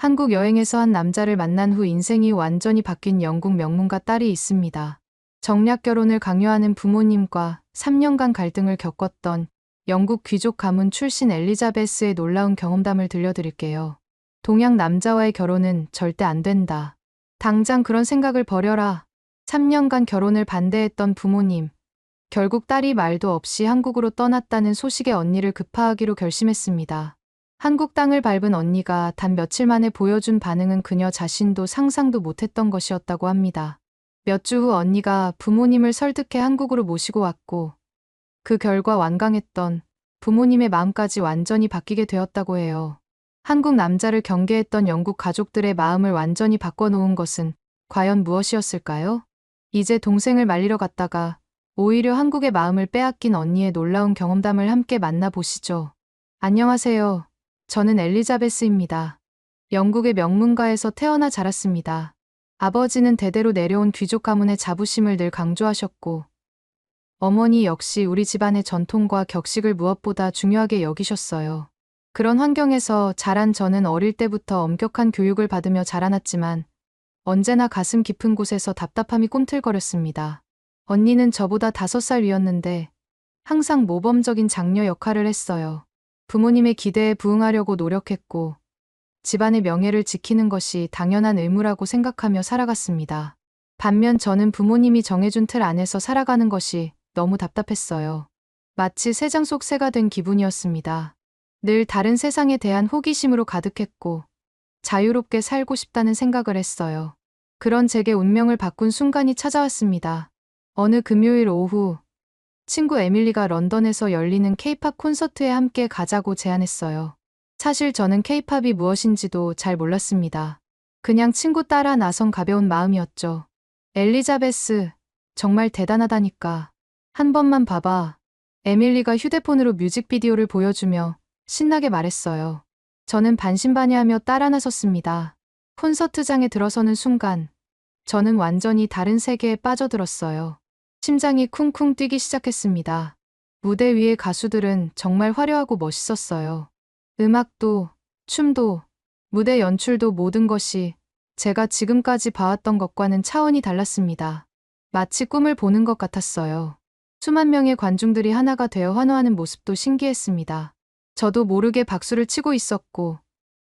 한국 여행에서 한 남자를 만난 후 인생이 완전히 바뀐 영국 명문가 딸이 있습니다. 정략 결혼을 강요하는 부모님과 3년간 갈등을 겪었던 영국 귀족 가문 출신 엘리자베스의 놀라운 경험담을 들려드릴게요. 동양 남자와의 결혼은 절대 안 된다. 당장 그런 생각을 버려라. 3년간 결혼을 반대했던 부모님. 결국 딸이 말도 없이 한국으로 떠났다는 소식에 언니를 급파하기로 결심했습니다. 한국 땅을 밟은 언니가 단 며칠 만에 보여준 반응은 그녀 자신도 상상도 못했던 것이었다고 합니다. 몇 주 후 언니가 부모님을 설득해 한국으로 모시고 왔고, 그 결과 완강했던 부모님의 마음까지 완전히 바뀌게 되었다고 해요. 한국 남자를 경계했던 영국 가족들의 마음을 완전히 바꿔놓은 것은 과연 무엇이었을까요? 이제 동생을 말리러 갔다가 오히려 한국의 마음을 빼앗긴 언니의 놀라운 경험담을 함께 만나보시죠. 안녕하세요. 저는 엘리자베스입니다. 영국의 명문가에서 태어나 자랐습니다. 아버지는 대대로 내려온 귀족 가문의 자부심을 늘 강조하셨고, 어머니 역시 우리 집안의 전통과 격식을 무엇보다 중요하게 여기셨어요. 그런 환경에서 자란 저는 어릴 때부터 엄격한 교육을 받으며 자라났지만 언제나 가슴 깊은 곳에서 답답함이 꿈틀거렸습니다. 언니는 저보다 5살 위였는데 항상 모범적인 장녀 역할을 했어요. 부모님의 기대에 부응하려고 노력했고 집안의 명예를 지키는 것이 당연한 의무라고 생각하며 살아갔습니다. 반면 저는 부모님이 정해준 틀 안에서 살아가는 것이 너무 답답했어요. 마치 새장 속 새가 된 기분이었습니다. 늘 다른 세상에 대한 호기심으로 가득했고 자유롭게 살고 싶다는 생각을 했어요. 그런 제게 운명을 바꾼 순간이 찾아왔습니다. 어느 금요일 오후 친구 에밀리가 런던에서 열리는 케이팝 콘서트에 함께 가자고 제안했어요. 사실 저는 케이팝이 무엇인지도 잘 몰랐습니다. 그냥 친구 따라 나선 가벼운 마음이었죠. 엘리자베스, 정말 대단하다니까. 한 번만 봐봐. 에밀리가 휴대폰으로 뮤직비디오를 보여주며 신나게 말했어요. 저는 반신반의하며 따라 나섰습니다. 콘서트장에 들어서는 순간 저는 완전히 다른 세계에 빠져들었어요. 심장이 쿵쿵 뛰기 시작했습니다. 무대 위의 가수들은 정말 화려하고 멋있었어요. 음악도, 춤도, 무대 연출도 모든 것이 제가 지금까지 봐왔던 것과는 차원이 달랐습니다. 마치 꿈을 보는 것 같았어요. 수만 명의 관중들이 하나가 되어 환호하는 모습도 신기했습니다. 저도 모르게 박수를 치고 있었고,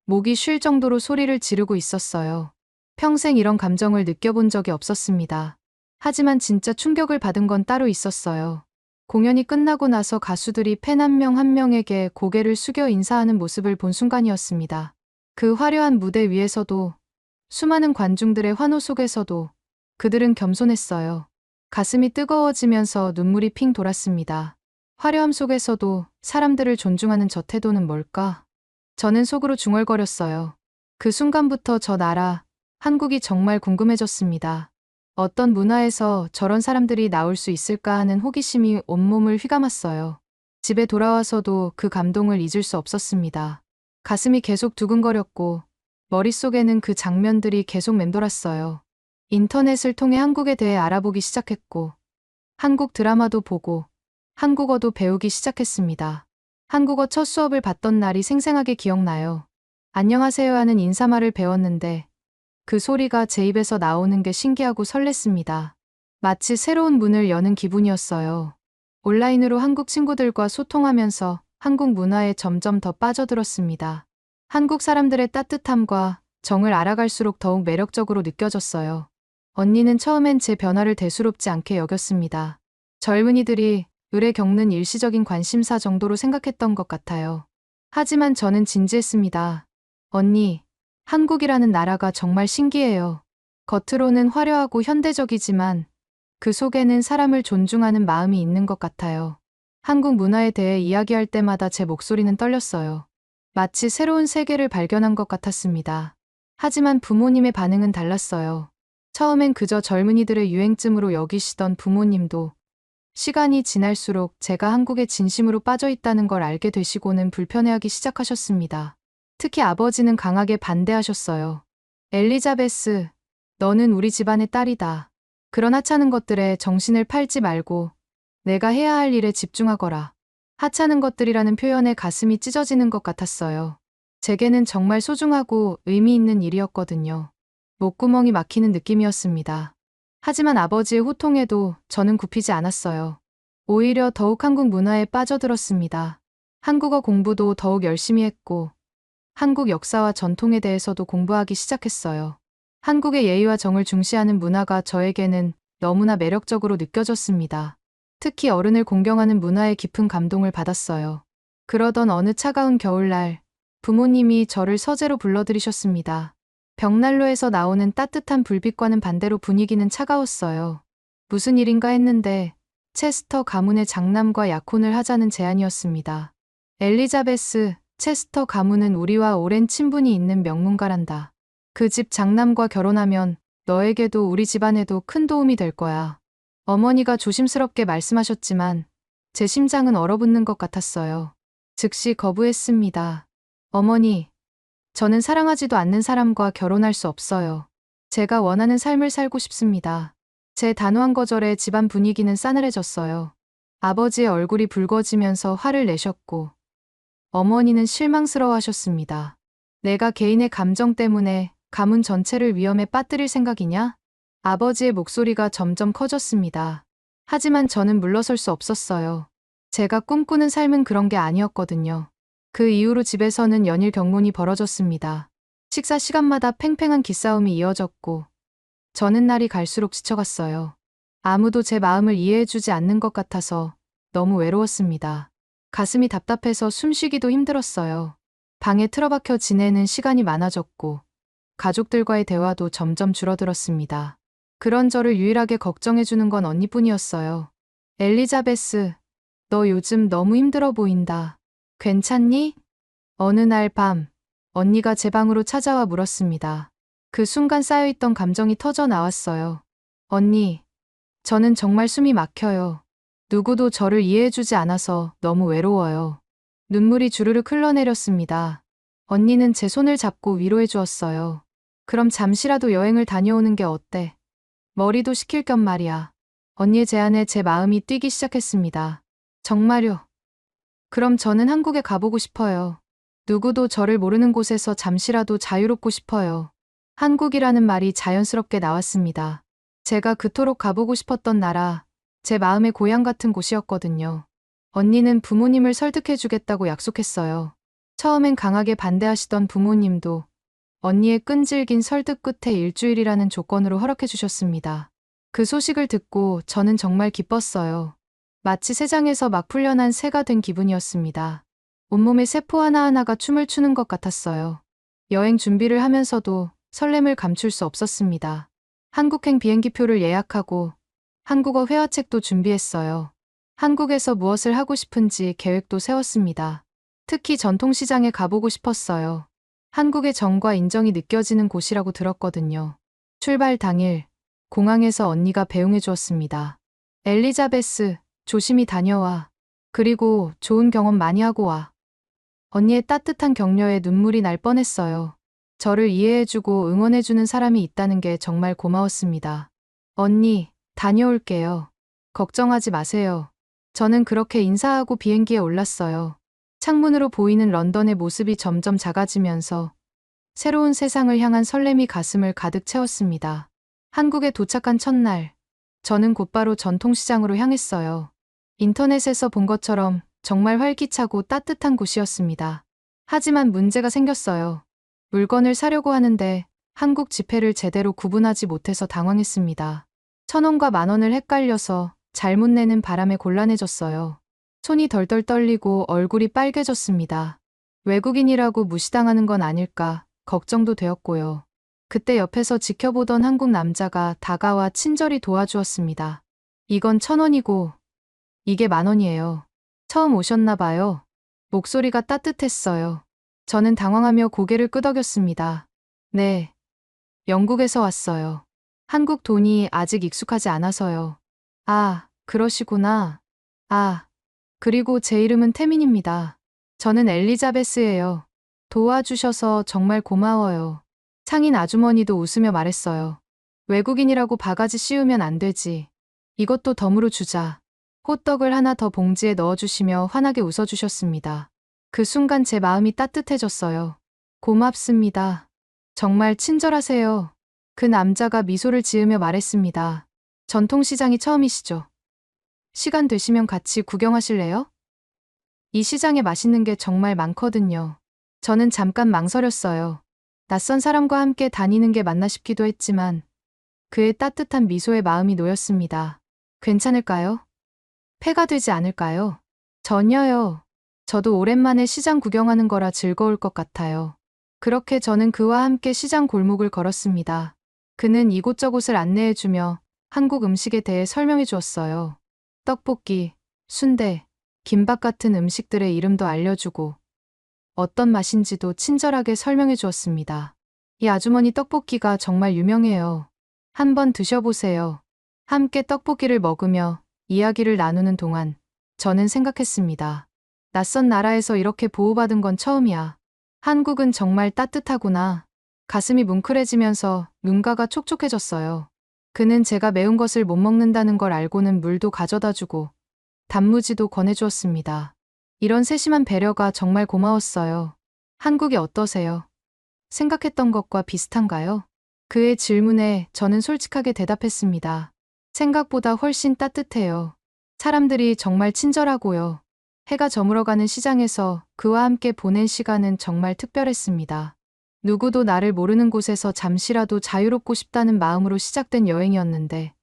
목이 쉴 정도로 소리를 지르고 있었어요. 평생 이런 감정을 느껴본 적이 없었습니다. 하지만 진짜 충격을 받은 건 따로 있었어요. 공연이 끝나고 나서 가수들이 팬 한 명 한 명에게 고개를 숙여 인사하는 모습을 본 순간이었습니다. 그 화려한 무대 위에서도, 수많은 관중들의 환호 속에서도 그들은 겸손했어요. 가슴이 뜨거워지면서 눈물이 핑 돌았습니다. 화려함 속에서도 사람들을 존중하는 저 태도는 뭘까? 저는 속으로 중얼거렸어요. 그 순간부터 저 나라, 한국이 정말 궁금해졌습니다. 어떤 문화에서 저런 사람들이 나올 수 있을까 하는 호기심이 온몸을 휘감았어요. 집에 돌아와서도 그 감동을 잊을 수 없었습니다. 가슴이 계속 두근거렸고 머릿속에는 그 장면들이 계속 맴돌았어요. 인터넷을 통해 한국에 대해 알아보기 시작했고 한국 드라마도 보고 한국어도 배우기 시작했습니다. 한국어 첫 수업을 받던 날이 생생하게 기억나요. 안녕하세요 하는 인사말을 배웠는데 그 소리가 제 입에서 나오는 게 신기하고 설렜습니다. 마치 새로운 문을 여는 기분이었어요. 온라인으로 한국 친구들과 소통하면서 한국 문화에 점점 더 빠져들었습니다. 한국 사람들의 따뜻함과 정을 알아갈수록 더욱 매력적으로 느껴졌어요. 언니는 처음엔 제 변화를 대수롭지 않게 여겼습니다. 젊은이들이 을에 겪는 일시적인 관심사 정도로 생각했던 것 같아요. 하지만 저는 진지했습니다. 언니, 한국이라는 나라가 정말 신기해요. 겉으로는 화려하고 현대적이지만 그 속에는 사람을 존중하는 마음이 있는 것 같아요. 한국 문화에 대해 이야기할 때마다 제 목소리는 떨렸어요. 마치 새로운 세계를 발견한 것 같았습니다. 하지만 부모님의 반응은 달랐어요. 처음엔 그저 젊은이들의 유행쯤으로 여기시던 부모님도 시간이 지날수록 제가 한국에 진심으로 빠져 있다는 걸 알게 되시고는 불편해하기 시작하셨습니다. 특히 아버지는 강하게 반대하셨어요. 엘리자베스, 너는 우리 집안의 딸이다. 그런 하찮은 것들에 정신을 팔지 말고 내가 해야 할 일에 집중하거라. 하찮은 것들이라는 표현에 가슴이 찢어지는 것 같았어요. 제게는 정말 소중하고 의미 있는 일이었거든요. 목구멍이 막히는 느낌이었습니다. 하지만 아버지의 호통에도 저는 굽히지 않았어요. 오히려 더욱 한국 문화에 빠져들었습니다. 한국어 공부도 더욱 열심히 했고, 한국 역사와 전통에 대해서도 공부하기 시작했어요. 한국의 예의와 정을 중시하는 문화가 저에게는 너무나 매력적으로 느껴졌습니다. 특히 어른을 공경하는 문화에 깊은 감동을 받았어요. 그러던 어느 차가운 겨울날, 부모님이 저를 서재로 불러들이셨습니다. 벽난로에서 나오는 따뜻한 불빛과는 반대로 분위기는 차가웠어요. 무슨 일인가 했는데 체스터 가문의 장남과 약혼을 하자는 제안이었습니다. 엘리자베스, 체스터 가문은 우리와 오랜 친분이 있는 명문가란다. 그 집 장남과 결혼하면 너에게도 우리 집안에도 큰 도움이 될 거야. 어머니가 조심스럽게 말씀하셨지만 제 심장은 얼어붙는 것 같았어요. 즉시 거부했습니다. 어머니, 저는 사랑하지도 않는 사람과 결혼할 수 없어요. 제가 원하는 삶을 살고 싶습니다. 제 단호한 거절에 집안 분위기는 싸늘해졌어요. 아버지의 얼굴이 붉어지면서 화를 내셨고, 어머니는 실망스러워하셨습니다. 내가 개인의 감정 때문에 가문 전체를 위험에 빠뜨릴 생각이냐? 아버지의 목소리가 점점 커졌습니다. 하지만 저는 물러설 수 없었어요. 제가 꿈꾸는 삶은 그런 게 아니었거든요. 그 이후로 집에서는 연일 경론이 벌어졌습니다. 식사 시간마다 팽팽한 기싸움이 이어졌고, 저는 날이 갈수록 지쳐갔어요. 아무도 제 마음을 이해해주지 않는 것 같아서 너무 외로웠습니다. 가슴이 답답해서 숨쉬기도 힘들었어요. 방에 틀어박혀 지내는 시간이 많아졌고, 가족들과의 대화도 점점 줄어들었습니다. 그런 저를 유일하게 걱정해주는 건 언니뿐이었어요. 엘리자베스, 너 요즘 너무 힘들어 보인다. 괜찮니? 어느 날 밤, 언니가 제 방으로 찾아와 물었습니다. 그 순간 쌓여있던 감정이 터져 나왔어요. 언니, 저는 정말 숨이 막혀요. 누구도 저를 이해해주지 않아서 너무 외로워요. 눈물이 주르륵 흘러내렸습니다. 언니는 제 손을 잡고 위로해 주었어요. 그럼 잠시라도 여행을 다녀오는 게 어때? 머리도 식힐 겸 말이야. 언니의 제안에 제 마음이 뛰기 시작했습니다. 정말요? 그럼 저는 한국에 가보고 싶어요. 누구도 저를 모르는 곳에서 잠시라도 자유롭고 싶어요. 한국이라는 말이 자연스럽게 나왔습니다. 제가 그토록 가보고 싶었던 나라, 제 마음의 고향 같은 곳이었거든요. 언니는 부모님을 설득해주겠다고 약속했어요. 처음엔 강하게 반대하시던 부모님도 언니의 끈질긴 설득 끝에 일주일이라는 조건으로 허락해주셨습니다. 그 소식을 듣고 저는 정말 기뻤어요. 마치 새장에서 막 풀려난 새가 된 기분이었습니다. 온몸의 세포 하나하나가 춤을 추는 것 같았어요. 여행 준비를 하면서도 설렘을 감출 수 없었습니다. 한국행 비행기표를 예약하고 한국어 회화책도 준비했어요. 한국에서 무엇을 하고 싶은지 계획도 세웠습니다. 특히 전통시장에 가보고 싶었어요. 한국의 정과 인정이 느껴지는 곳이라고 들었거든요. 출발 당일, 공항에서 언니가 배웅해 주었습니다. 엘리자베스, 조심히 다녀와. 그리고 좋은 경험 많이 하고 와. 언니의 따뜻한 격려에 눈물이 날 뻔했어요. 저를 이해해주고 응원해주는 사람이 있다는 게 정말 고마웠습니다. 언니, 다녀올게요. 걱정하지 마세요. 저는 그렇게 인사하고 비행기에 올랐어요. 창문으로 보이는 런던의 모습이 점점 작아지면서 새로운 세상을 향한 설렘이 가슴을 가득 채웠습니다. 한국에 도착한 첫날, 저는 곧바로 전통시장으로 향했어요. 인터넷에서 본 것처럼 정말 활기차고 따뜻한 곳이었습니다. 하지만 문제가 생겼어요. 물건을 사려고 하는데 한국 지폐를 제대로 구분하지 못해서 당황했습니다. 1,000원과 10,000원을 헷갈려서 잘못 내는 바람에 곤란해졌어요. 손이 덜덜 떨리고 얼굴이 빨개졌습니다. 외국인이라고 무시당하는 건 아닐까 걱정도 되었고요. 그때 옆에서 지켜보던 한국 남자가 다가와 친절히 도와주었습니다. 이건 1,000원이고 이게 10,000원이에요. 처음 오셨나 봐요. 목소리가 따뜻했어요. 저는 당황하며 고개를 끄덕였습니다. 네, 영국에서 왔어요. 한국 돈이 아직 익숙하지 않아서요. 아, 그러시구나. 아, 그리고 제 이름은 태민입니다. 저는 엘리자베스예요. 도와주셔서 정말 고마워요. 상인 아주머니도 웃으며 말했어요. 외국인이라고 바가지 씌우면 안 되지. 이것도 덤으로 주자. 호떡을 하나 더 봉지에 넣어주시며 환하게 웃어주셨습니다. 그 순간 제 마음이 따뜻해졌어요. 고맙습니다. 정말 친절하세요. 그 남자가 미소를 지으며 말했습니다. 전통시장이 처음이시죠? 시간 되시면 같이 구경하실래요? 이 시장에 맛있는 게 정말 많거든요. 저는 잠깐 망설였어요. 낯선 사람과 함께 다니는 게 맞나 싶기도 했지만 그의 따뜻한 미소에 마음이 놓였습니다. 괜찮을까요? 폐가 되지 않을까요? 전혀요. 저도 오랜만에 시장 구경하는 거라 즐거울 것 같아요. 그렇게 저는 그와 함께 시장 골목을 걸었습니다. 그는 이곳저곳을 안내해주며 한국 음식에 대해 설명해 주었어요. 떡볶이, 순대, 김밥 같은 음식들의 이름도 알려주고 어떤 맛인지도 친절하게 설명해 주었습니다. 이 아주머니 떡볶이가 정말 유명해요. 한번 드셔보세요. 함께 떡볶이를 먹으며 이야기를 나누는 동안 저는 생각했습니다. 낯선 나라에서 이렇게 보호받은 건 처음이야. 한국은 정말 따뜻하구나. 가슴이 뭉클해지면서 눈가가 촉촉해졌어요. 그는 제가 매운 것을 못 먹는다는 걸 알고는 물도 가져다 주고 단무지도 권해주었습니다. 이런 세심한 배려가 정말 고마웠어요. 한국이 어떠세요? 생각했던 것과 비슷한가요? 그의 질문에 저는 솔직하게 대답했습니다. 생각보다 훨씬 따뜻해요. 사람들이 정말 친절하고요. 해가 저물어가는 시장에서 그와 함께 보낸 시간은 정말 특별했습니다. 누구도 나를 모르는 곳에서 잠시라도 자유롭고 싶다는 마음으로 시작된 여행이었는데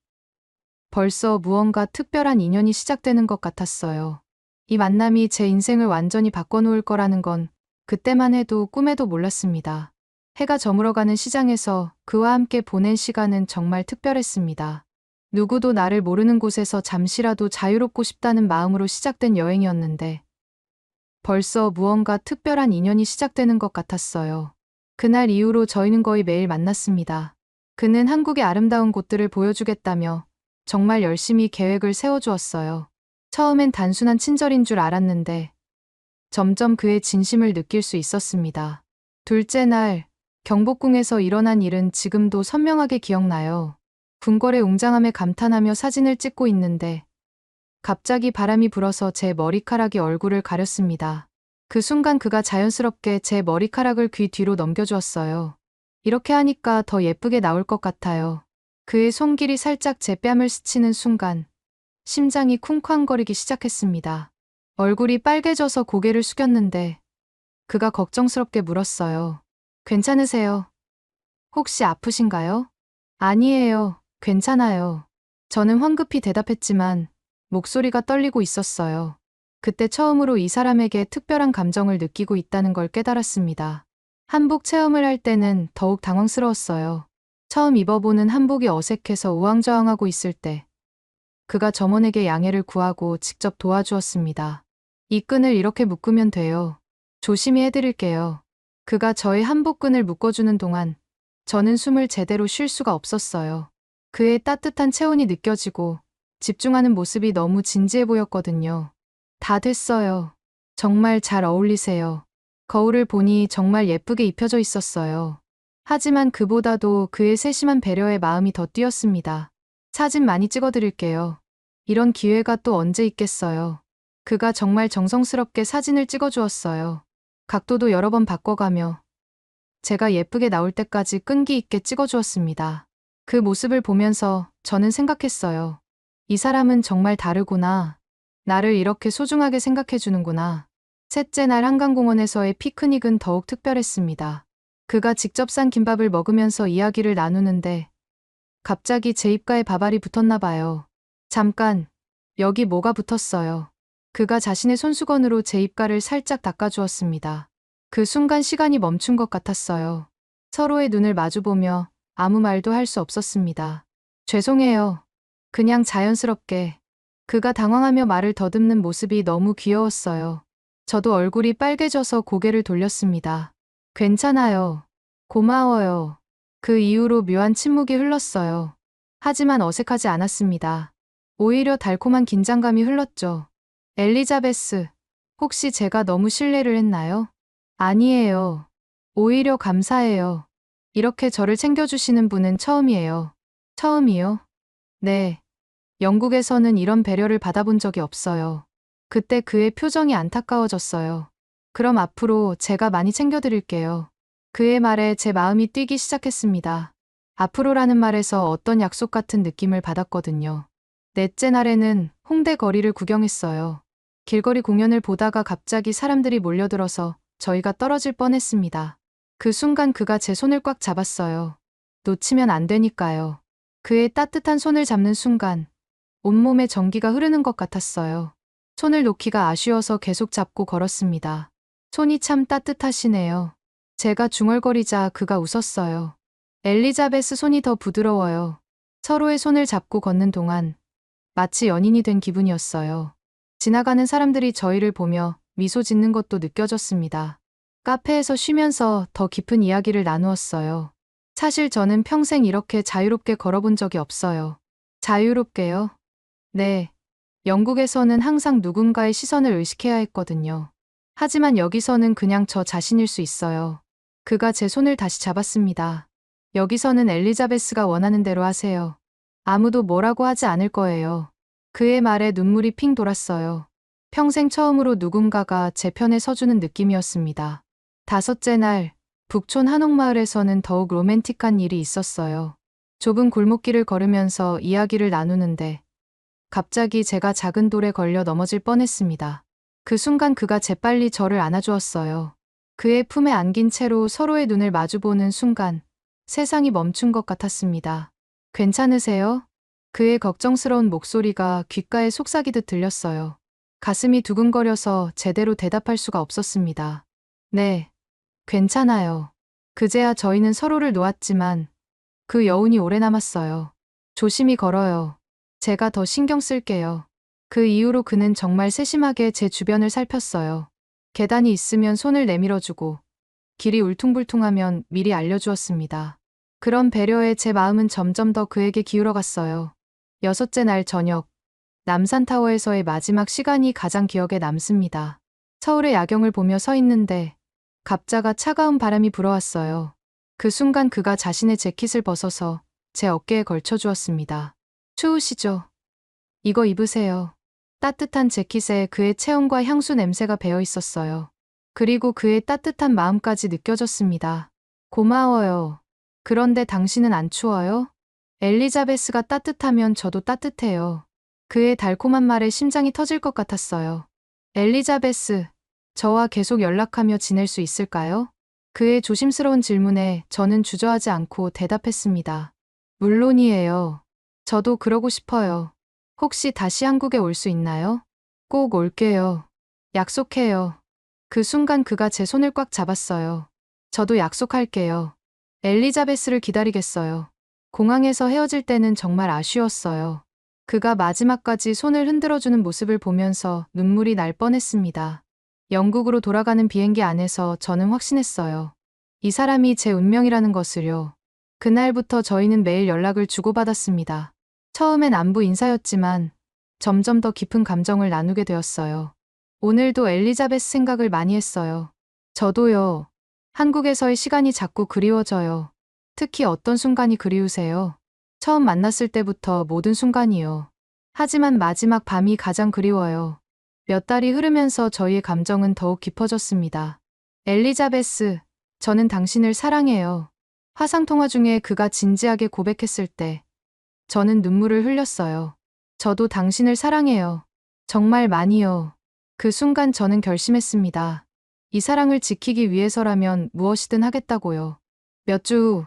벌써 무언가 특별한 인연이 시작되는 것 같았어요. 이 만남이 제 인생을 완전히 바꿔놓을 거라는 건 그때만 해도 꿈에도 몰랐습니다. 해가 저물어가는 시장에서 그와 함께 보낸 시간은 정말 특별했습니다. 누구도 나를 모르는 곳에서 잠시라도 자유롭고 싶다는 마음으로 시작된 여행이었는데 벌써 무언가 특별한 인연이 시작되는 것 같았어요. 그날 이후로 저희는 거의 매일 만났습니다. 그는 한국의 아름다운 곳들을 보여주겠다며 정말 열심히 계획을 세워주었어요. 처음엔 단순한 친절인 줄 알았는데 점점 그의 진심을 느낄 수 있었습니다. 둘째 날, 경복궁에서 일어난 일은 지금도 선명하게 기억나요. 궁궐의 웅장함에 감탄하며 사진을 찍고 있는데 갑자기 바람이 불어서 제 머리카락이 얼굴을 가렸습니다. 그 순간 그가 자연스럽게 제 머리카락을 귀 뒤로 넘겨주었어요. 이렇게 하니까 더 예쁘게 나올 것 같아요. 그의 손길이 살짝 제 뺨을 스치는 순간 심장이 쿵쾅거리기 시작했습니다. 얼굴이 빨개져서 고개를 숙였는데 그가 걱정스럽게 물었어요. 괜찮으세요? 혹시 아프신가요? 아니에요. 괜찮아요. 저는 황급히 대답했지만 목소리가 떨리고 있었어요. 그때 처음으로 이 사람에게 특별한 감정을 느끼고 있다는 걸 깨달았습니다. 한복 체험을 할 때는 더욱 당황스러웠어요. 처음 입어보는 한복이 어색해서 우왕좌왕하고 있을 때 그가 점원에게 양해를 구하고 직접 도와주었습니다. 이 끈을 이렇게 묶으면 돼요. 조심히 해드릴게요. 그가 저의 한복끈을 묶어주는 동안 저는 숨을 제대로 쉴 수가 없었어요. 그의 따뜻한 체온이 느껴지고 집중하는 모습이 너무 진지해 보였거든요. 다 됐어요. 정말 잘 어울리세요. 거울을 보니 정말 예쁘게 입혀져 있었어요. 하지만 그보다도 그의 세심한 배려에 마음이 더 뛰었습니다. 사진 많이 찍어드릴게요. 이런 기회가 또 언제 있겠어요. 그가 정말 정성스럽게 사진을 찍어주었어요. 각도도 여러 번 바꿔가며 제가 예쁘게 나올 때까지 끈기 있게 찍어주었습니다. 그 모습을 보면서 저는 생각했어요. 이 사람은 정말 다르구나. 나를 이렇게 소중하게 생각해주는구나. 셋째 날 한강공원에서의 피크닉은 더욱 특별했습니다. 그가 직접 싼 김밥을 먹으면서 이야기를 나누는데 갑자기 제 입가에 밥알이 붙었나 봐요. 잠깐, 여기 뭐가 붙었어요. 그가 자신의 손수건으로 제 입가를 살짝 닦아주었습니다. 그 순간 시간이 멈춘 것 같았어요. 서로의 눈을 마주보며 아무 말도 할 수 없었습니다. 죄송해요. 그냥 자연스럽게. 그가 당황하며 말을 더듬는 모습이 너무 귀여웠어요. 저도 얼굴이 빨개져서 고개를 돌렸습니다. 괜찮아요. 고마워요. 그 이후로 묘한 침묵이 흘렀어요. 하지만 어색하지 않았습니다. 오히려 달콤한 긴장감이 흘렀죠. 엘리자베스, 혹시 제가 너무 실례를 했나요? 아니에요. 오히려 감사해요. 이렇게 저를 챙겨주시는 분은 처음이에요. 처음이요? 네. 영국에서는 이런 배려를 받아본 적이 없어요. 그때 그의 표정이 안타까워졌어요. 그럼 앞으로 제가 많이 챙겨드릴게요. 그의 말에 제 마음이 뛰기 시작했습니다. 앞으로라는 말에서 어떤 약속 같은 느낌을 받았거든요. 넷째 날에는 홍대 거리를 구경했어요. 길거리 공연을 보다가 갑자기 사람들이 몰려들어서 저희가 떨어질 뻔했습니다. 그 순간 그가 제 손을 꽉 잡았어요. 놓치면 안 되니까요. 그의 따뜻한 손을 잡는 순간 온몸에 전기가 흐르는 것 같았어요. 손을 놓기가 아쉬워서 계속 잡고 걸었습니다. 손이 참 따뜻하시네요. 제가 중얼거리자 그가 웃었어요. 엘리자베스 손이 더 부드러워요. 서로의 손을 잡고 걷는 동안 마치 연인이 된 기분이었어요. 지나가는 사람들이 저희를 보며 미소 짓는 것도 느껴졌습니다. 카페에서 쉬면서 더 깊은 이야기를 나누었어요. 사실 저는 평생 이렇게 자유롭게 걸어본 적이 없어요. 자유롭게요? 네. 영국에서는 항상 누군가의 시선을 의식해야 했거든요. 하지만 여기서는 그냥 저 자신일 수 있어요. 그가 제 손을 다시 잡았습니다. 여기서는 엘리자베스가 원하는 대로 하세요. 아무도 뭐라고 하지 않을 거예요. 그의 말에 눈물이 핑 돌았어요. 평생 처음으로 누군가가 제 편에 서주는 느낌이었습니다. 다섯째 날, 북촌 한옥마을에서는 더욱 로맨틱한 일이 있었어요. 좁은 골목길을 걸으면서 이야기를 나누는데 갑자기 제가 작은 돌에 걸려 넘어질 뻔했습니다. 그 순간 그가 재빨리 저를 안아주었어요. 그의 품에 안긴 채로 서로의 눈을 마주보는 순간 세상이 멈춘 것 같았습니다. 괜찮으세요? 그의 걱정스러운 목소리가 귓가에 속삭이듯 들렸어요. 가슴이 두근거려서 제대로 대답할 수가 없었습니다. 네, 괜찮아요. 그제야 저희는 서로를 놓았지만 그 여운이 오래 남았어요. 조심히 걸어요. 제가 더 신경 쓸게요. 그 이후로 그는 정말 세심하게 제 주변을 살폈어요. 계단이 있으면 손을 내밀어주고 길이 울퉁불퉁하면 미리 알려주었습니다. 그런 배려에 제 마음은 점점 더 그에게 기울어갔어요. 여섯째 날 저녁, 남산타워에서의 마지막 시간이 가장 기억에 남습니다. 서울의 야경을 보며 서 있는데 갑자기 차가운 바람이 불어왔어요. 그 순간 그가 자신의 재킷을 벗어서 제 어깨에 걸쳐주었습니다. 추우시죠? 이거 입으세요. 따뜻한 재킷에 그의 체온과 향수 냄새가 배어 있었어요. 그리고 그의 따뜻한 마음까지 느껴졌습니다. 고마워요. 그런데 당신은 안 추워요? 엘리자베스가 따뜻하면 저도 따뜻해요. 그의 달콤한 말에 심장이 터질 것 같았어요. 엘리자베스, 저와 계속 연락하며 지낼 수 있을까요? 그의 조심스러운 질문에 저는 주저하지 않고 대답했습니다. 물론이에요. 저도 그러고 싶어요. 혹시 다시 한국에 올 수 있나요? 꼭 올게요. 약속해요. 그 순간 그가 제 손을 꽉 잡았어요. 저도 약속할게요. 엘리자베스를 기다리겠어요. 공항에서 헤어질 때는 정말 아쉬웠어요. 그가 마지막까지 손을 흔들어주는 모습을 보면서 눈물이 날 뻔했습니다. 영국으로 돌아가는 비행기 안에서 저는 확신했어요. 이 사람이 제 운명이라는 것을요. 그날부터 저희는 매일 연락을 주고받았습니다. 처음엔 안부 인사였지만 점점 더 깊은 감정을 나누게 되었어요. 오늘도 엘리자베스 생각을 많이 했어요. 저도요. 한국에서의 시간이 자꾸 그리워져요. 특히 어떤 순간이 그리우세요? 처음 만났을 때부터 모든 순간이요. 하지만 마지막 밤이 가장 그리워요. 몇 달이 흐르면서 저희의 감정은 더욱 깊어졌습니다. 엘리자베스, 저는 당신을 사랑해요. 화상통화 중에 그가 진지하게 고백했을 때 저는 눈물을 흘렸어요. 저도 당신을 사랑해요. 정말 많이요. 그 순간 저는 결심했습니다. 이 사랑을 지키기 위해서라면 무엇이든 하겠다고요. 몇 주 후,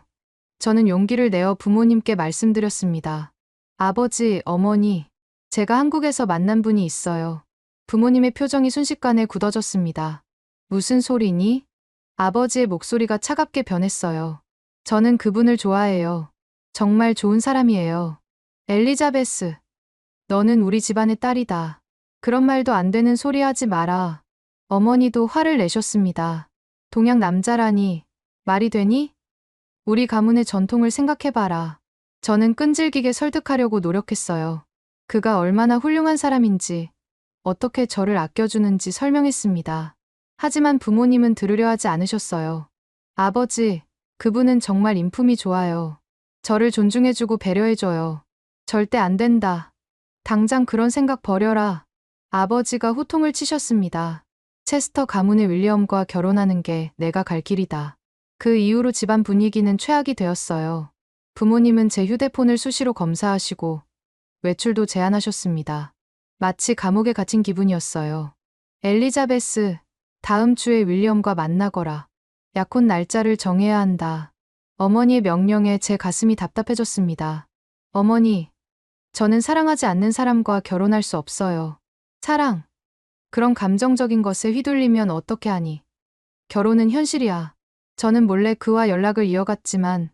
저는 용기를 내어 부모님께 말씀드렸습니다. 아버지, 어머니, 제가 한국에서 만난 분이 있어요. 부모님의 표정이 순식간에 굳어졌습니다. 무슨 소리니? 아버지의 목소리가 차갑게 변했어요. 저는 그분을 좋아해요. 정말 좋은 사람이에요. 엘리자베스, 너는 우리 집안의 딸이다. 그런 말도 안 되는 소리 하지 마라. 어머니도 화를 내셨습니다. 동양 남자라니, 말이 되니? 우리 가문의 전통을 생각해봐라. 저는 끈질기게 설득하려고 노력했어요. 그가 얼마나 훌륭한 사람인지, 어떻게 저를 아껴주는지 설명했습니다. 하지만 부모님은 들으려 하지 않으셨어요. 아버지, 그분은 정말 인품이 좋아요. 저를 존중해주고 배려해줘요. 절대 안 된다. 당장 그런 생각 버려라. 아버지가 호통을 치셨습니다. 체스터 가문의 윌리엄과 결혼하는 게 내가 갈 길이다. 그 이후로 집안 분위기는 최악이 되었어요. 부모님은 제 휴대폰을 수시로 검사하시고 외출도 제한하셨습니다. 마치 감옥에 갇힌 기분이었어요. 엘리자베스, 다음 주에 윌리엄과 만나거라. 약혼 날짜를 정해야 한다. 어머니의 명령에 제 가슴이 답답해졌습니다. 어머니, 저는 사랑하지 않는 사람과 결혼할 수 없어요. 사랑. 그런 감정적인 것에 휘둘리면 어떻게 하니? 결혼은 현실이야. 저는 몰래 그와 연락을 이어갔지만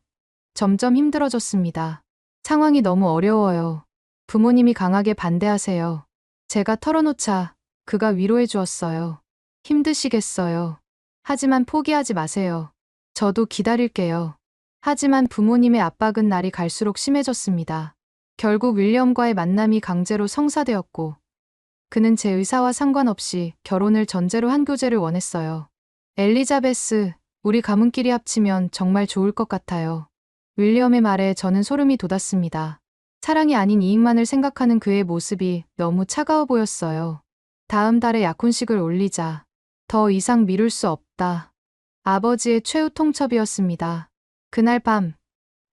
점점 힘들어졌습니다. 상황이 너무 어려워요. 부모님이 강하게 반대하세요. 제가 털어놓자 그가 위로해 주었어요. 힘드시겠어요. 하지만 포기하지 마세요. 저도 기다릴게요. 하지만 부모님의 압박은 날이 갈수록 심해졌습니다. 결국 윌리엄과의 만남이 강제로 성사되었고, 그는 제 의사와 상관없이 결혼을 전제로 한 교제를 원했어요. 엘리자베스, 우리 가문끼리 합치면 정말 좋을 것 같아요. 윌리엄의 말에 저는 소름이 돋았습니다. 사랑이 아닌 이익만을 생각하는 그의 모습이 너무 차가워 보였어요. 다음 달에 약혼식을 올리자. 더 이상 미룰 수 없다. 아버지의 최후 통첩이었습니다. 그날 밤,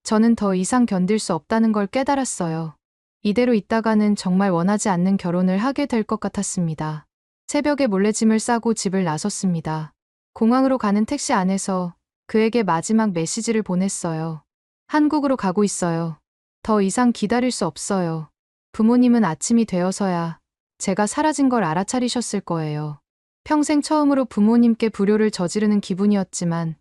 저는 더 이상 견딜 수 없다는 걸 깨달았어요. 이대로 있다가는 정말 원하지 않는 결혼을 하게 될 것 같았습니다. 새벽에 몰래 짐을 싸고 집을 나섰습니다. 공항으로 가는 택시 안에서 그에게 마지막 메시지를 보냈어요. 한국으로 가고 있어요. 더 이상 기다릴 수 없어요. 부모님은 아침이 되어서야 제가 사라진 걸 알아차리셨을 거예요. 평생 처음으로 부모님께 불효를 저지르는 기분이었지만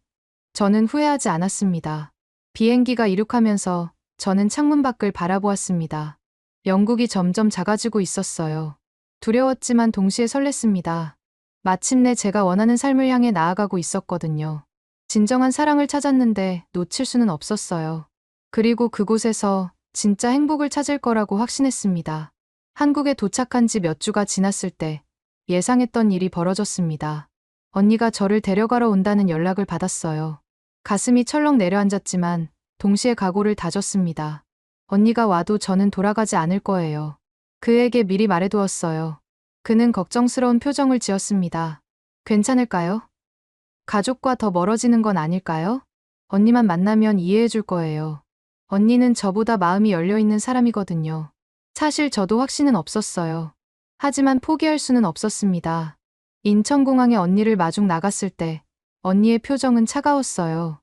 저는 후회하지 않았습니다. 비행기가 이륙하면서 저는 창문 밖을 바라보았습니다. 영국이 점점 작아지고 있었어요. 두려웠지만 동시에 설렜습니다. 마침내 제가 원하는 삶을 향해 나아가고 있었거든요. 진정한 사랑을 찾았는데 놓칠 수는 없었어요. 그리고 그곳에서 진짜 행복을 찾을 거라고 확신했습니다. 한국에 도착한 지 몇 주가 지났을 때 예상했던 일이 벌어졌습니다. 언니가 저를 데려가러 온다는 연락을 받았어요. 가슴이 철렁 내려앉았지만 동시에 각오를 다졌습니다. 언니가 와도 저는 돌아가지 않을 거예요. 그에게 미리 말해두었어요. 그는 걱정스러운 표정을 지었습니다. 괜찮을까요? 가족과 더 멀어지는 건 아닐까요? 언니만 만나면 이해해 줄 거예요. 언니는 저보다 마음이 열려있는 사람이거든요. 사실 저도 확신은 없었어요. 하지만 포기할 수는 없었습니다. 인천공항에 언니를 마중 나갔을 때 언니의 표정은 차가웠어요.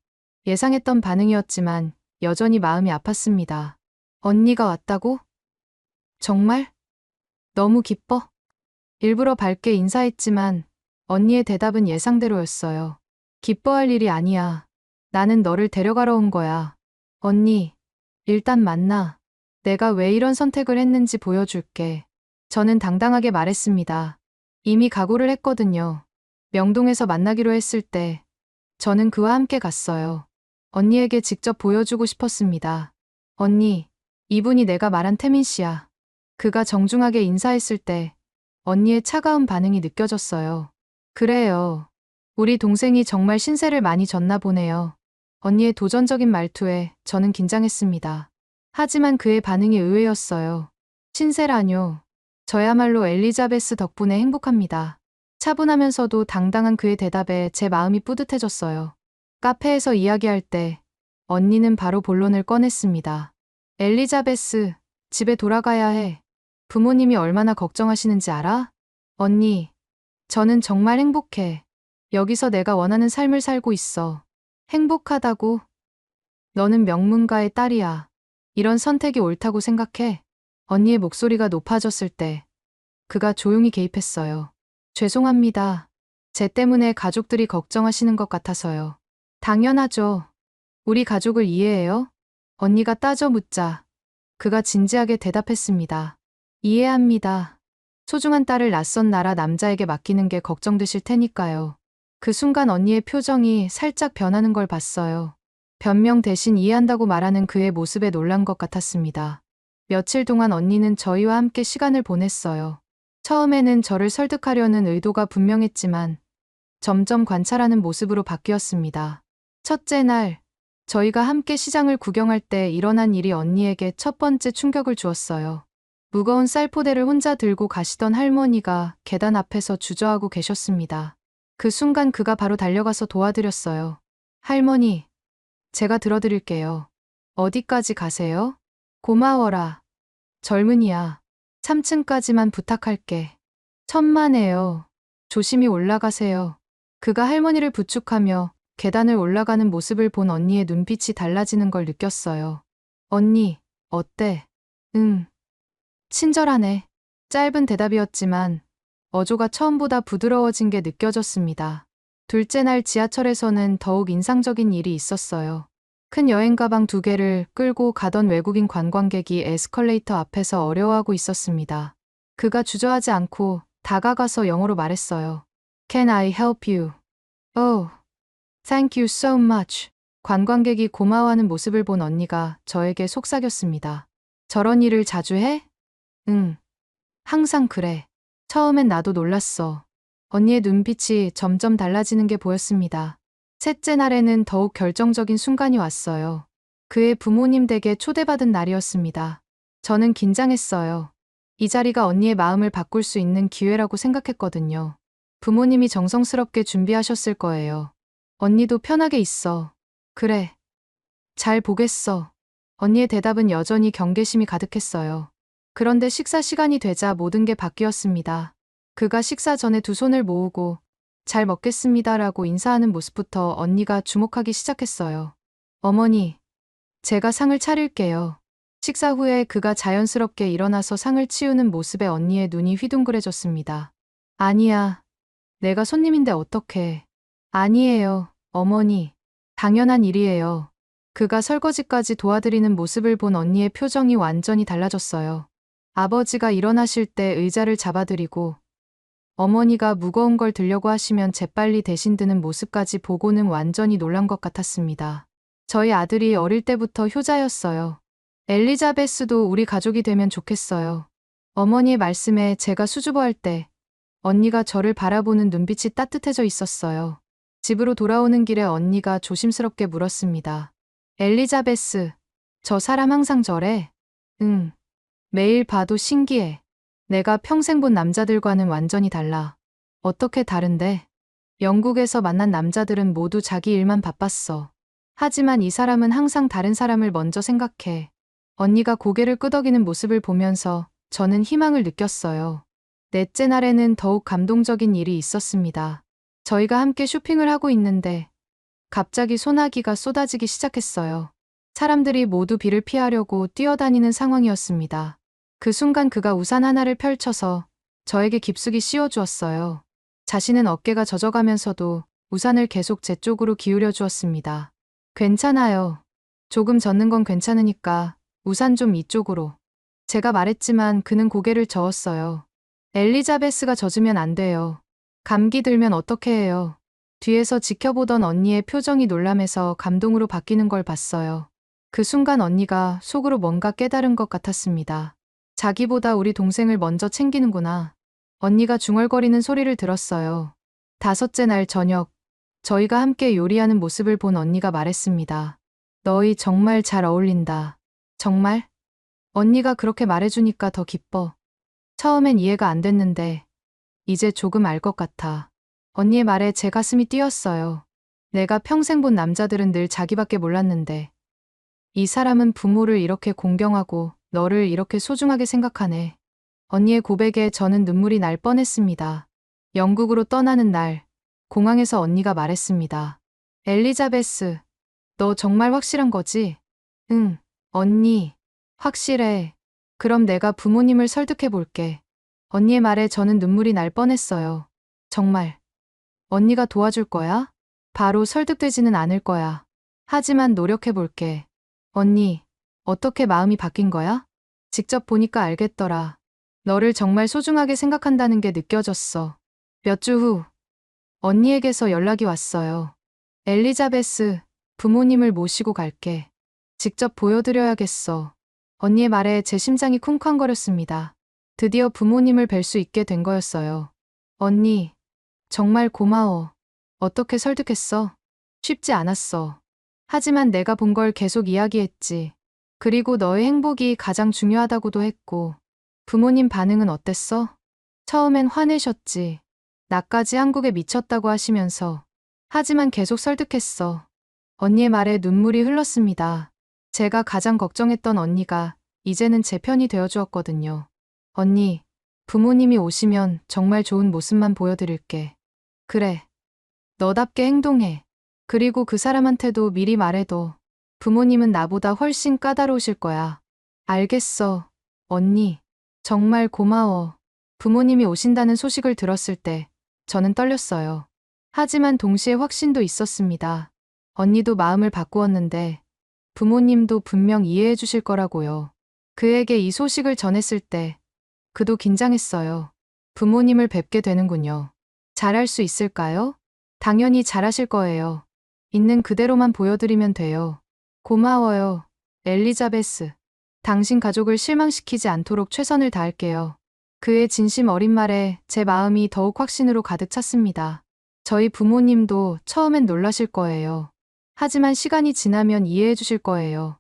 예상했던 반응이었지만 여전히 마음이 아팠습니다. 언니가 왔다고? 정말? 너무 기뻐? 일부러 밝게 인사했지만 언니의 대답은 예상대로였어요. 기뻐할 일이 아니야. 나는 너를 데려가러 온 거야. 언니, 일단 만나. 내가 왜 이런 선택을 했는지 보여줄게. 저는 당당하게 말했습니다. 이미 각오를 했거든요. 명동에서 만나기로 했을 때 저는 그와 함께 갔어요. 언니에게 직접 보여주고 싶었습니다. 언니, 이분이 내가 말한 태민 씨야. 그가 정중하게 인사했을 때 언니의 차가운 반응이 느껴졌어요. 그래요. 우리 동생이 정말 신세를 많이 졌나 보네요. 언니의 도전적인 말투에 저는 긴장했습니다. 하지만 그의 반응이 의외였어요. 신세라뇨. 저야말로 엘리자베스 덕분에 행복합니다. 차분하면서도 당당한 그의 대답에 제 마음이 뿌듯해졌어요. 카페에서 이야기할 때 언니는 바로 본론을 꺼냈습니다. 엘리자베스, 집에 돌아가야 해. 부모님이 얼마나 걱정하시는지 알아? 언니, 저는 정말 행복해. 여기서 내가 원하는 삶을 살고 있어. 행복하다고? 너는 명문가의 딸이야. 이런 선택이 옳다고 생각해? 언니의 목소리가 높아졌을 때 그가 조용히 개입했어요. 죄송합니다. 제 때문에 가족들이 걱정하시는 것 같아서요. 당연하죠. 우리 가족을 이해해요? 언니가 따져 묻자 그가 진지하게 대답했습니다. 이해합니다. 소중한 딸을 낯선 나라 남자에게 맡기는 게 걱정되실 테니까요. 그 순간 언니의 표정이 살짝 변하는 걸 봤어요. 변명 대신 이해한다고 말하는 그의 모습에 놀란 것 같았습니다. 며칠 동안 언니는 저희와 함께 시간을 보냈어요. 처음에는 저를 설득하려는 의도가 분명했지만 점점 관찰하는 모습으로 바뀌었습니다. 첫째 날, 저희가 함께 시장을 구경할 때 일어난 일이 언니에게 첫 번째 충격을 주었어요. 무거운 쌀포대를 혼자 들고 가시던 할머니가 계단 앞에서 주저하고 계셨습니다. 그 순간 그가 바로 달려가서 도와드렸어요. 할머니, 제가 들어드릴게요. 어디까지 가세요? 고마워라. 젊은이야. 3층까지만 부탁할게. 천만에요. 조심히 올라가세요. 그가 할머니를 부축하며 계단을 올라가는 모습을 본 언니의 눈빛이 달라지는 걸 느꼈어요. 언니, 어때? 응. 친절하네. 짧은 대답이었지만 어조가 처음보다 부드러워진 게 느껴졌습니다. 둘째 날 지하철에서는 더욱 인상적인 일이 있었어요. 큰 여행 가방 2개를 끌고 가던 외국인 관광객이 에스컬레이터 앞에서 어려워하고 있었습니다. 그가 주저하지 않고 다가가서 영어로 말했어요. Can I help you? Oh, thank you so much. 관광객이 고마워하는 모습을 본 언니가 저에게 속삭였습니다. 저런 일을 자주 해? 응, 항상 그래. 처음엔 나도 놀랐어. 언니의 눈빛이 점점 달라지는 게 보였습니다. 셋째 날에는 더욱 결정적인 순간이 왔어요. 그의 부모님 댁에 초대받은 날이었습니다. 저는 긴장했어요. 이 자리가 언니의 마음을 바꿀 수 있는 기회라고 생각했거든요. 부모님이 정성스럽게 준비하셨을 거예요. 언니도 편하게 있어. 그래. 잘 보겠어. 언니의 대답은 여전히 경계심이 가득했어요. 그런데 식사 시간이 되자 모든 게 바뀌었습니다. 그가 식사 전에 2손을 모으고 잘 먹겠습니다라고 인사하는 모습부터 언니가 주목하기 시작했어요. 어머니, 제가 상을 차릴게요. 식사 후에 그가 자연스럽게 일어나서 상을 치우는 모습에 언니의 눈이 휘둥그레졌습니다. 아니야. 내가 손님인데 어떡해. 아니에요, 어머니. 당연한 일이에요. 그가 설거지까지 도와드리는 모습을 본 언니의 표정이 완전히 달라졌어요. 아버지가 일어나실 때 의자를 잡아드리고 어머니가 무거운 걸 들려고 하시면 재빨리 대신 드는 모습까지 보고는 완전히 놀란 것 같았습니다. 저희 아들이 어릴 때부터 효자였어요. 엘리자베스도 우리 가족이 되면 좋겠어요. 어머니의 말씀에 제가 수줍어할 때 언니가 저를 바라보는 눈빛이 따뜻해져 있었어요. 집으로 돌아오는 길에 언니가 조심스럽게 물었습니다. 엘리자베스, 저 사람 항상 저래? 응. 매일 봐도 신기해. 내가 평생 본 남자들과는 완전히 달라. 어떻게 다른데? 영국에서 만난 남자들은 모두 자기 일만 바빴어. 하지만 이 사람은 항상 다른 사람을 먼저 생각해. 언니가 고개를 끄덕이는 모습을 보면서 저는 희망을 느꼈어요. 넷째 날에는 더욱 감동적인 일이 있었습니다. 저희가 함께 쇼핑을 하고 있는데 갑자기 소나기가 쏟아지기 시작했어요. 사람들이 모두 비를 피하려고 뛰어다니는 상황이었습니다. 그 순간 그가 우산 하나를 펼쳐서 저에게 깊숙이 씌워주었어요. 자신은 어깨가 젖어가면서도 우산을 계속 제 쪽으로 기울여 주었습니다. 괜찮아요. 조금 젖는 건 괜찮으니까 우산 좀 이쪽으로. 제가 말했지만 그는 고개를 저었어요. 엘리자베스가 젖으면 안 돼요. 감기 들면 어떻게 해요? 뒤에서 지켜보던 언니의 표정이 놀람에서 감동으로 바뀌는 걸 봤어요. 그 순간 언니가 속으로 뭔가 깨달은 것 같았습니다. 자기보다 우리 동생을 먼저 챙기는구나. 언니가 중얼거리는 소리를 들었어요. 5째 날 저녁, 저희가 함께 요리하는 모습을 본 언니가 말했습니다. 너희 정말 잘 어울린다. 정말? 언니가 그렇게 말해주니까 더 기뻐. 처음엔 이해가 안 됐는데, 이제 조금 알 것 같아. 언니의 말에 제 가슴이 뛰었어요. 내가 평생 본 남자들은 늘 자기밖에 몰랐는데, 이 사람은 부모를 이렇게 공경하고 너를 이렇게 소중하게 생각하네. 언니의 고백에 저는 눈물이 날 뻔했습니다. 영국으로 떠나는 날, 공항에서 언니가 말했습니다. 엘리자베스, 너 정말 확실한 거지? 응, 언니, 확실해. 그럼 내가 부모님을 설득해 볼게. 언니의 말에 저는 눈물이 날 뻔했어요. 정말. 언니가 도와줄 거야? 바로 설득되지는 않을 거야. 하지만 노력해 볼게. 언니, 어떻게 마음이 바뀐 거야? 직접 보니까 알겠더라. 너를 정말 소중하게 생각한다는 게 느껴졌어. 몇 주 후, 언니에게서 연락이 왔어요. 엘리자베스, 부모님을 모시고 갈게. 직접 보여드려야겠어. 언니의 말에 제 심장이 쿵쾅거렸습니다. 드디어 부모님을 뵐 수 있게 된 거였어요. 언니, 정말 고마워. 어떻게 설득했어? 쉽지 않았어. 하지만 내가 본 걸 계속 이야기했지. 그리고 너의 행복이 가장 중요하다고도 했고. 부모님 반응은 어땠어? 처음엔 화내셨지. 나까지 한국에 미쳤다고 하시면서. 하지만 계속 설득했어. 언니의 말에 눈물이 흘렀습니다. 제가 가장 걱정했던 언니가 이제는 제 편이 되어 주었거든요. 언니, 부모님이 오시면 정말 좋은 모습만 보여드릴게. 그래. 너답게 행동해. 그리고 그 사람한테도 미리 말해둬. 부모님은 나보다 훨씬 까다로우실 거야. 알겠어. 언니. 정말 고마워. 부모님이 오신다는 소식을 들었을 때 저는 떨렸어요. 하지만 동시에 확신도 있었습니다. 언니도 마음을 바꾸었는데 부모님도 분명 이해해 주실 거라고요. 그에게 이 소식을 전했을 때 그도 긴장했어요. 부모님을 뵙게 되는군요. 잘할 수 있을까요? 당연히 잘하실 거예요. 있는 그대로만 보여드리면 돼요. 고마워요. 엘리자베스. 당신 가족을 실망시키지 않도록 최선을 다할게요. 그의 진심 어린 말에 제 마음이 더욱 확신으로 가득 찼습니다. 저희 부모님도 처음엔 놀라실 거예요. 하지만 시간이 지나면 이해해 주실 거예요.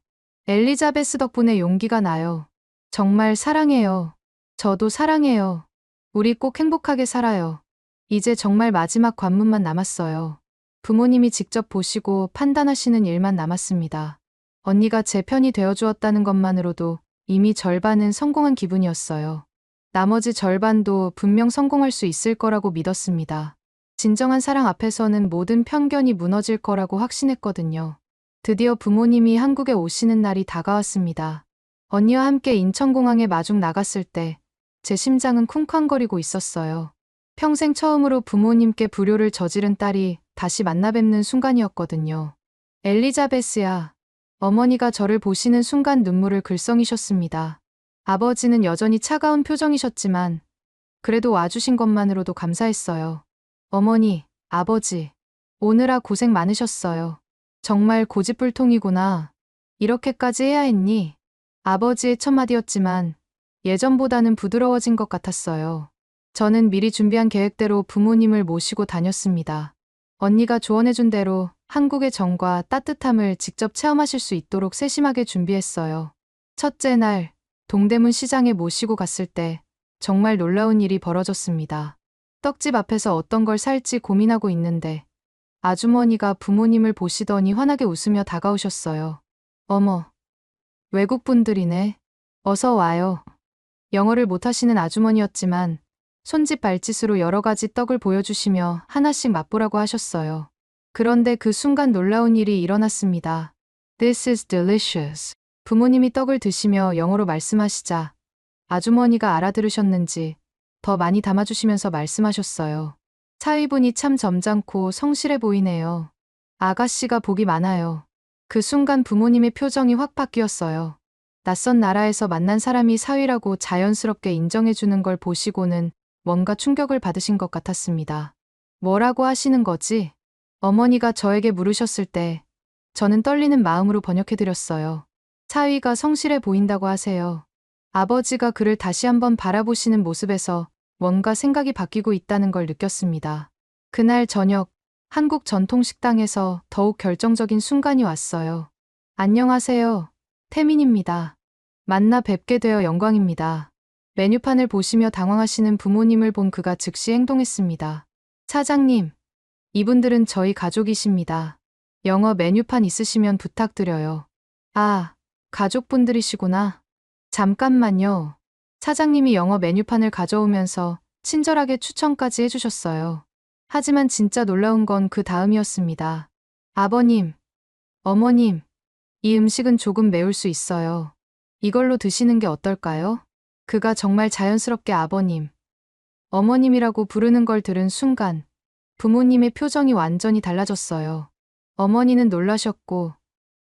엘리자베스 덕분에 용기가 나요. 정말 사랑해요. 저도 사랑해요. 우리 꼭 행복하게 살아요. 이제 정말 마지막 관문만 남았어요. 부모님이 직접 보시고 판단하시는 일만 남았습니다. 언니가 제 편이 되어주었다는 것만으로도 이미 절반은 성공한 기분이었어요. 나머지 절반도 분명 성공할 수 있을 거라고 믿었습니다. 진정한 사랑 앞에서는 모든 편견이 무너질 거라고 확신했거든요. 드디어 부모님이 한국에 오시는 날이 다가왔습니다. 언니와 함께 인천공항에 마중 나갔을 때 제 심장은 쿵쾅거리고 있었어요. 평생 처음으로 부모님께 불효를 저지른 딸이 다시 만나 뵙는 순간이었거든요. 엘리자베스야. 어머니가 저를 보시는 순간 눈물을 글썽이셨습니다. 아버지는 여전히 차가운 표정이셨지만 그래도 와주신 것만으로도 감사했어요. 어머니, 아버지, 오느라 고생 많으셨어요. 정말 고집불통이구나. 이렇게까지 해야 했니? 아버지의 첫마디였지만 예전보다는 부드러워진 것 같았어요. 저는 미리 준비한 계획대로 부모님을 모시고 다녔습니다. 언니가 조언해준 대로 한국의 정과 따뜻함을 직접 체험하실 수 있도록 세심하게 준비했어요. 첫째 날, 동대문 시장에 모시고 갔을 때 정말 놀라운 일이 벌어졌습니다. 떡집 앞에서 어떤 걸 살지 고민하고 있는데 아주머니가 부모님을 보시더니 환하게 웃으며 다가오셨어요. 어머, 외국분들이네. 어서 와요. 영어를 못하시는 아주머니였지만 손짓 발짓으로 여러 가지 떡을 보여주시며 하나씩 맛보라고 하셨어요. 그런데 그 순간 놀라운 일이 일어났습니다. This is delicious. 부모님이 떡을 드시며 영어로 말씀하시자 아주머니가 알아들으셨는지 더 많이 담아주시면서 말씀하셨어요. 사위분이 참 점잖고 성실해 보이네요. 아가씨가 복이 많아요. 그 순간 부모님의 표정이 확 바뀌었어요. 낯선 나라에서 만난 사람이 사위라고 자연스럽게 인정해주는 걸 보시고는 뭔가 충격을 받으신 것 같았습니다. 뭐라고 하시는 거지? 어머니가 저에게 물으셨을 때 저는 떨리는 마음으로 번역해드렸어요. 사위가 성실해 보인다고 하세요. 아버지가 그를 다시 한번 바라보시는 모습에서 뭔가 생각이 바뀌고 있다는 걸 느꼈습니다. 그날 저녁 한국 전통 식당에서 더욱 결정적인 순간이 왔어요. 안녕하세요. 태민입니다. 만나 뵙게 되어 영광입니다. 메뉴판을 보시며 당황하시는 부모님을 본 그가 즉시 행동했습니다. 사장님, 이분들은 저희 가족이십니다. 영어 메뉴판 있으시면 부탁드려요. 아, 가족분들이시구나. 잠깐만요. 사장님이 영어 메뉴판을 가져오면서 친절하게 추천까지 해주셨어요. 하지만 진짜 놀라운 건 그 다음이었습니다. 아버님, 어머님, 이 음식은 조금 매울 수 있어요. 이걸로 드시는 게 어떨까요? 그가 정말 자연스럽게 아버님, 어머님이라고 부르는 걸 들은 순간 부모님의 표정이 완전히 달라졌어요. 어머니는 놀라셨고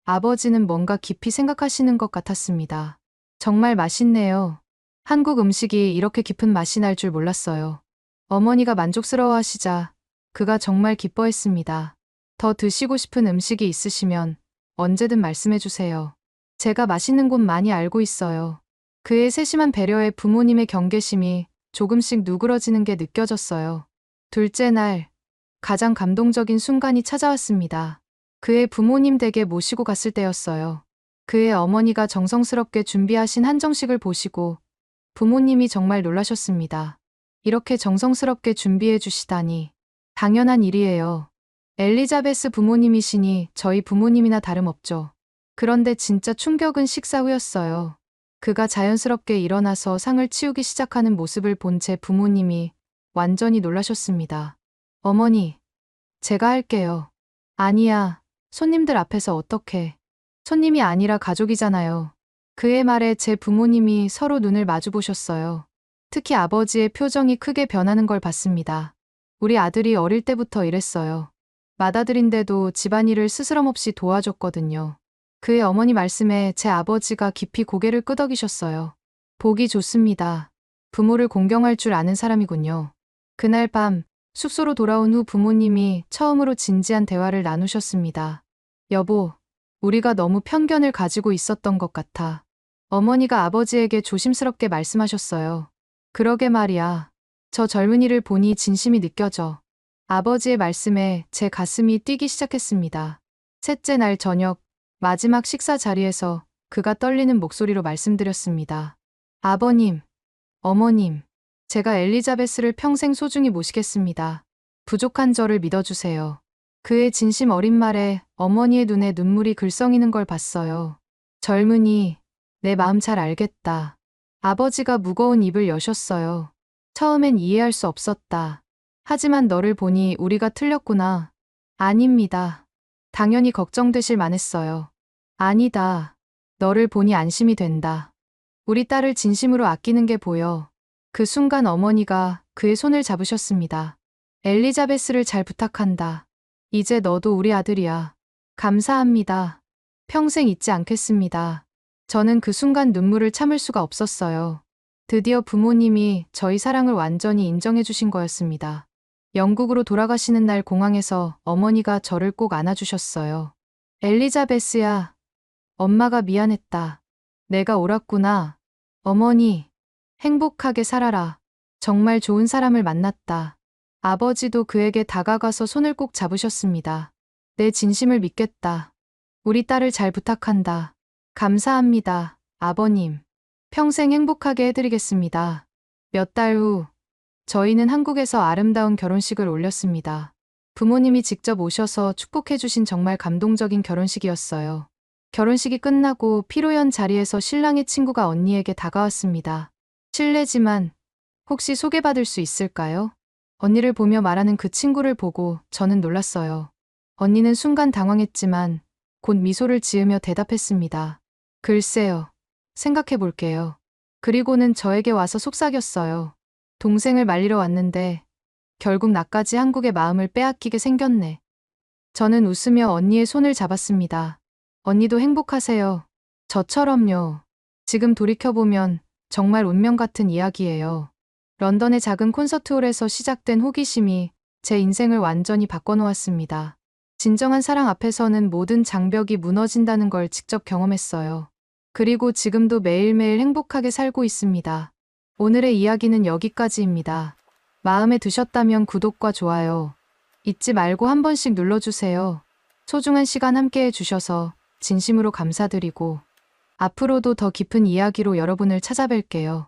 아버지는 뭔가 깊이 생각하시는 것 같았습니다. 정말 맛있네요. 한국 음식이 이렇게 깊은 맛이 날 줄 몰랐어요. 어머니가 만족스러워하시자 그가 정말 기뻐했습니다. 더 드시고 싶은 음식이 있으시면 언제든 말씀해 주세요. 제가 맛있는 곳 많이 알고 있어요. 그의 세심한 배려에 부모님의 경계심이 조금씩 누그러지는 게 느껴졌어요. 둘째 날, 가장 감동적인 순간이 찾아왔습니다. 그의 부모님 댁에 모시고 갔을 때였어요. 그의 어머니가 정성스럽게 준비하신 한정식을 보시고 부모님이 정말 놀라셨습니다. 이렇게 정성스럽게 준비해 주시다니 당연한 일이에요. 엘리자베스 부모님이시니 저희 부모님이나 다름없죠. 그런데 진짜 충격은 식사 후였어요. 그가 자연스럽게 일어나서 상을 치우기 시작하는 모습을 본 제 부모님이 완전히 놀라셨습니다. 어머니, 제가 할게요. 아니야, 손님들 앞에서 어떻게. 손님이 아니라 가족이잖아요. 그의 말에 제 부모님이 서로 눈을 마주 보셨어요. 특히 아버지의 표정이 크게 변하는 걸 봤습니다. 우리 아들이 어릴 때부터 이랬어요. 맏아들인데도 집안일을 스스럼없이 도와줬거든요. 그의 어머니 말씀에 제 아버지가 깊이 고개를 끄덕이셨어요. 보기 좋습니다. 부모를 공경할 줄 아는 사람이군요. 그날 밤 숙소로 돌아온 후 부모님이 처음으로 진지한 대화를 나누셨습니다. 여보, 우리가 너무 편견을 가지고 있었던 것 같아. 어머니가 아버지에게 조심스럽게 말씀하셨어요. 그러게 말이야. 저 젊은이를 보니 진심이 느껴져. 아버지의 말씀에 제 가슴이 뛰기 시작했습니다. 셋째 날 저녁, 마지막 식사 자리에서 그가 떨리는 목소리로 말씀드렸습니다. 아버님, 어머님, 제가 엘리자베스를 평생 소중히 모시겠습니다. 부족한 저를 믿어주세요. 그의 진심 어린 말에 어머니의 눈에 눈물이 글썽이는 걸 봤어요. 젊은이, 내 마음 잘 알겠다. 아버지가 무거운 입을 여셨어요. 처음엔 이해할 수 없었다. 하지만 너를 보니 우리가 틀렸구나. 아닙니다. 당연히 걱정되실 만했어요. 아니다. 너를 보니 안심이 된다. 우리 딸을 진심으로 아끼는 게 보여. 그 순간 어머니가 그의 손을 잡으셨습니다. 엘리자베스를 잘 부탁한다. 이제 너도 우리 아들이야. 감사합니다. 평생 잊지 않겠습니다. 저는 그 순간 눈물을 참을 수가 없었어요. 드디어 부모님이 저희 사랑을 완전히 인정해 주신 거였습니다. 영국으로 돌아가시는 날 공항에서 어머니가 저를 꼭 안아주셨어요. 엘리자베스야, 엄마가 미안했다. 내가 옳았구나. 어머니, 행복하게 살아라. 정말 좋은 사람을 만났다. 아버지도 그에게 다가가서 손을 꼭 잡으셨습니다. 내 진심을 믿겠다. 우리 딸을 잘 부탁한다. 감사합니다, 아버님. 평생 행복하게 해드리겠습니다. 몇 달 후, 저희는 한국에서 아름다운 결혼식을 올렸습니다. 부모님이 직접 오셔서 축복해주신 정말 감동적인 결혼식이었어요. 결혼식이 끝나고 피로연 자리에서 신랑의 친구가 언니에게 다가왔습니다. 실례지만 혹시 소개받을 수 있을까요? 언니를 보며 말하는 그 친구를 보고 저는 놀랐어요. 언니는 순간 당황했지만 곧 미소를 지으며 대답했습니다. 글쎄요. 생각해 볼게요. 그리고는 저에게 와서 속삭였어요. 동생을 말리러 왔는데 결국 나까지 한국의 마음을 빼앗기게 생겼네. 저는 웃으며 언니의 손을 잡았습니다. 언니도 행복하세요. 저처럼요. 지금 돌이켜보면 정말 운명 같은 이야기예요. 런던의 작은 콘서트홀에서 시작된 호기심이 제 인생을 완전히 바꿔놓았습니다. 진정한 사랑 앞에서는 모든 장벽이 무너진다는 걸 직접 경험했어요. 그리고 지금도 매일매일 행복하게 살고 있습니다. 오늘의 이야기는 여기까지입니다. 마음에 드셨다면 구독과 좋아요 잊지 말고 한 번씩 눌러주세요. 소중한 시간 함께 해주셔서 진심으로 감사드리고 앞으로도 더 깊은 이야기로 여러분을 찾아뵐게요.